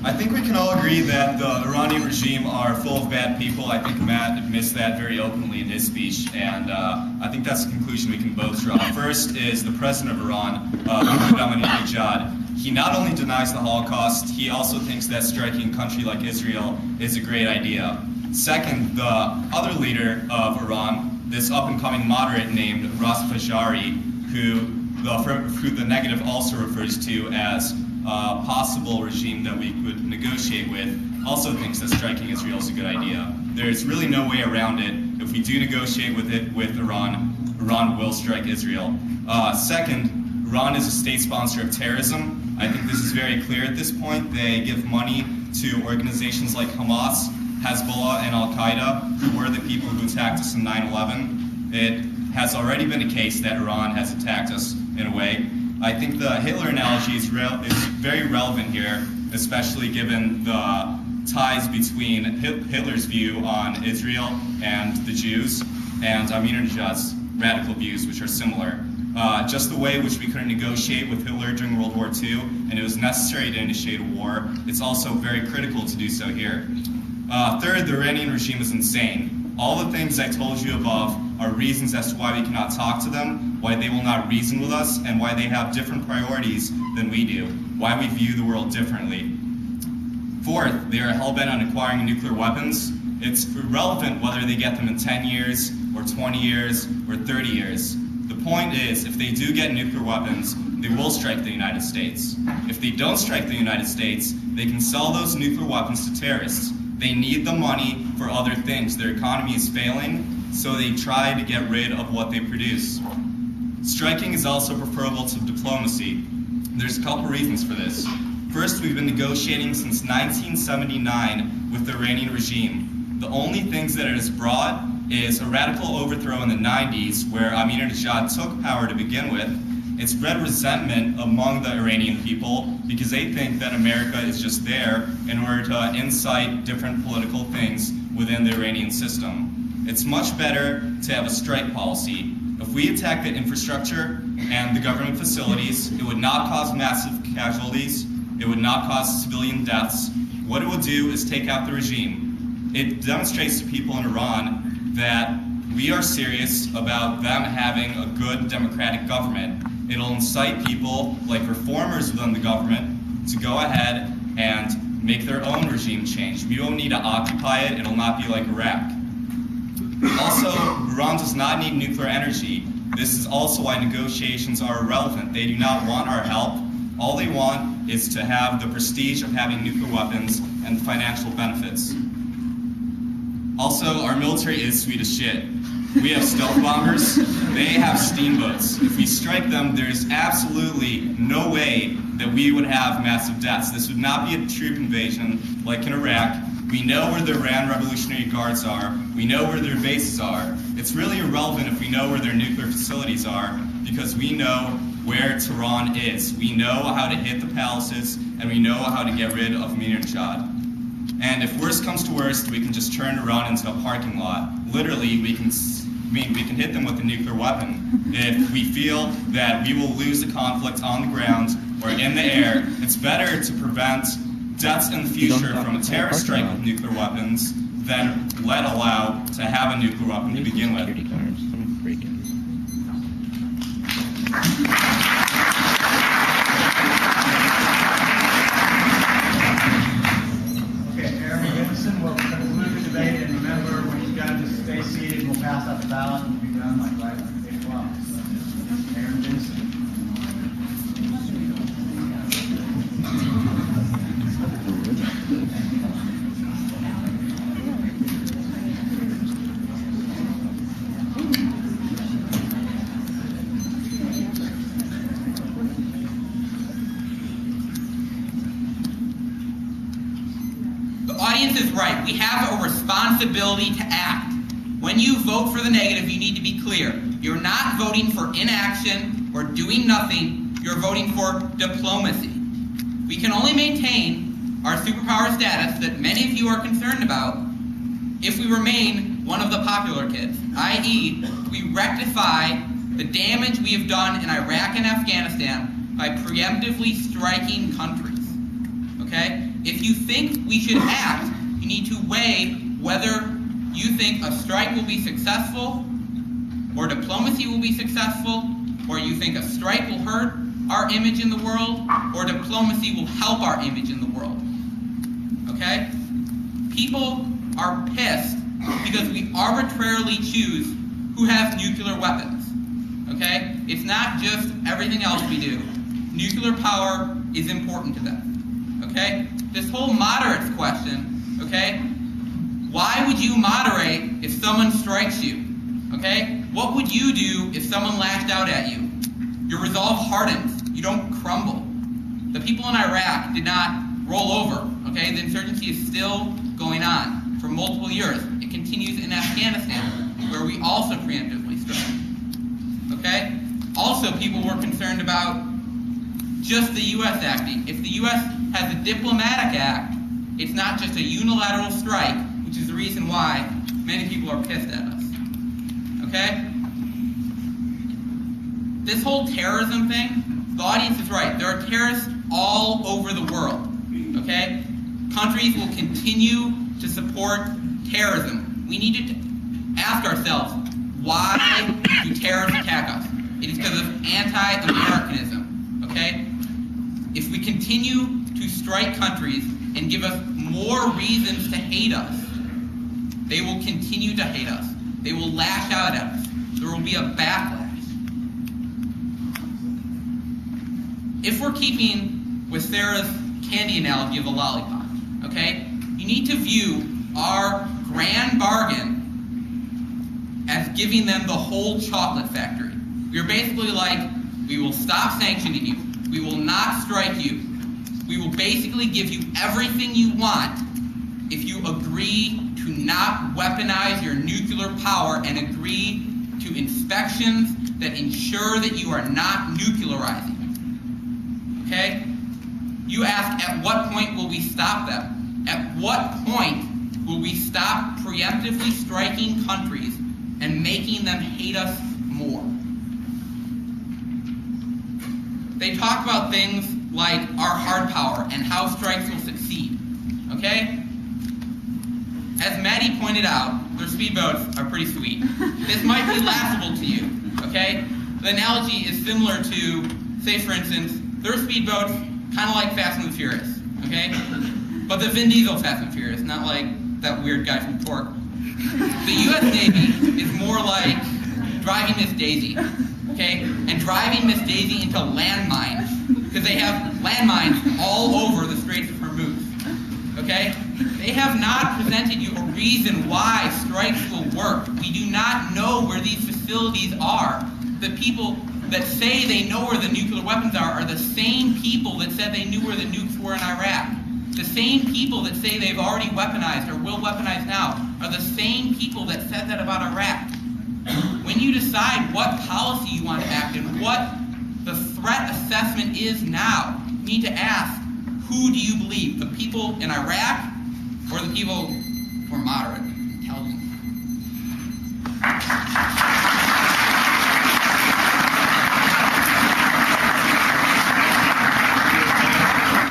I think we can all agree that the Iranian regime are full of bad people. I think Matt admits that very openly in his speech, and I think that's the conclusion we can both draw. First is the president of Iran, Ahmadinejad. He not only denies the Holocaust, he also thinks that striking a country like Israel is a great idea. Second, the other leader of Iran, this up-and-coming moderate named Ras Fajari, who the negative also refers to as a possible regime that we could negotiate with, also thinks that striking Israel is a good idea. There's really no way around it. If we do negotiate with Iran, Iran will strike Israel. Second, Iran is a state sponsor of terrorism. I think this is very clear at this point. They give money to organizations like Hamas, Hezbollah, and Al-Qaeda, who were the people who attacked us in 9/11. It has already been a case that Iran has attacked us in a way. I think the Hitler analogy is very relevant here, especially given the ties between Hitler's view on Israel and the Jews, and Ahmadinejad's radical views, which are similar. Just the way in which we couldn't negotiate with Hitler during World War II, and it was necessary to initiate a war, it's also very critical to do so here. Third, the Iranian regime is insane. All the things I told you above are reasons as to why we cannot talk to them, why they will not reason with us, and why they have different priorities than we do, why we view the world differently. Fourth, they are hell-bent on acquiring nuclear weapons. It's irrelevant whether they get them in 10 years, or 20 years, or 30 years. The point is, if they do get nuclear weapons, they will strike the United States. If they don't strike the United States, they can sell those nuclear weapons to terrorists. They need the money for other things. Their economy is failing, so they try to get rid of what they produce. Striking is also preferable to diplomacy. There's a couple reasons for this. First, we've been negotiating since 1979 with the Iranian regime. The only things that it has brought is a radical overthrow in the 90s, where Ahmadinejad took power to begin with. It's bred resentment among the Iranian people because they think that America is just there in order to incite different political things within the Iranian system. It's much better to have a strike policy. If we attack the infrastructure and the government facilities, it would not cause massive casualties, it would not cause civilian deaths. What it would do is take out the regime. It demonstrates to people in Iran that we are serious about them having a good democratic government. It'll incite people like reformers within the government to go ahead and make their own regime change. We don't need to occupy it. It'll not be like Iraq. Also, Iran does not need nuclear energy. This is also why negotiations are irrelevant. They do not want our help. All they want is to have the prestige of having nuclear weapons and financial benefits. Also, our military is sweet as shit. We have stealth bombers, they have steamboats. If we strike them, there's absolutely no way that we would have massive deaths. This would not be a troop invasion like in Iraq. We know where the Iran Revolutionary Guards are. We know where their bases are. It's really irrelevant if we know where their nuclear facilities are, because we know where Tehran is. We know how to hit the palaces, and we know how to get rid of Ahmadinejad. And if worst comes to worst, we can just turn Iran into a parking lot. Literally, we can hit them with a nuclear weapon. If we feel that we will lose the conflict on the ground or in the air, it's better to prevent deaths in the future from a terrorist strike with nuclear weapons than allow to have a nuclear weapon to begin with. Okay, Aaron Vinson will conclude the debate, and remember, when you've got to just stay seated, we'll pass out the ballot and we'll be done like right at 8 o'clock. So, Aaron Vinson. Is right. We have a responsibility to act. When you vote for the negative, you need to be clear. You're not voting for inaction or doing nothing. You're voting for diplomacy. We can only maintain our superpower status that many of you are concerned about if we remain one of the popular kids, i.e., we rectify the damage we have done in Iraq and Afghanistan by preemptively striking countries. Okay? if you think we should act, you need to weigh whether you think a strike will be successful, or diplomacy will be successful, or you think a strike will hurt our image in the world, or diplomacy will help our image in the world. Okay? People are pissed because we arbitrarily choose who has nuclear weapons. Okay? It's not just everything else we do. Nuclear power is important to them. Okay? This whole moderates question, okay? Why would you moderate if someone strikes you? Okay? What would you do if someone lashed out at you? Your resolve hardens. You don't crumble. The people in Iraq did not roll over. Okay? The insurgency is still going on for multiple years. It continues in Afghanistan, where we also preemptively strike. Okay? Also, people were concerned about just the U.S. acting. If the U.S. has a diplomatic act, it's not just a unilateral strike, which is the reason why many people are pissed at us. Okay? This whole terrorism thing, the audience is right. There are terrorists all over the world. Okay? Countries will continue to support terrorism. We need to ask ourselves, why do terrorists attack us? It is because of anti-Americanism. Okay? If we continue to strike countries and give us more reasons to hate us, they will continue to hate us. They will lash out at us. There will be a backlash. If we're keeping with Sarah's candy analogy of a lollipop, okay, you need to view our grand bargain as giving them the whole chocolate factory. We're basically like, we will stop sanctioning you. We will not strike you. We will basically give you everything you want if you agree to not weaponize your nuclear power and agree to inspections that ensure that you are not nuclearizing. Okay? You ask, at what point will we stop them? At what point will we stop preemptively striking countries and making them hate us more? They talk about things like our hard power and how strikes will succeed. Okay? As Maddie pointed out, their speedboats are pretty sweet. This might be laughable to you. Okay? The analogy is similar to, say for instance, their speedboats kind of like Fast and the Furious. Okay? But the Vin Diesel Fast and Furious, not like that weird guy from Torque. The U.S. Navy is more like driving Miss Daisy. Okay? And driving Miss Daisy into landmines, because they have landmines all over the Straits of Hormuz. Okay? They have not presented you a reason why strikes will work. We do not know where these facilities are. The people that say they know where the nuclear weapons are the same people that said they knew where the nukes were in Iraq. The same people that say they've already weaponized or will weaponize now are the same people that said that about Iraq. When you decide what policy you want to act and what the threat assessment is now, you need to ask, who do you believe? The people in Iraq or the people who are moderate, intelligent?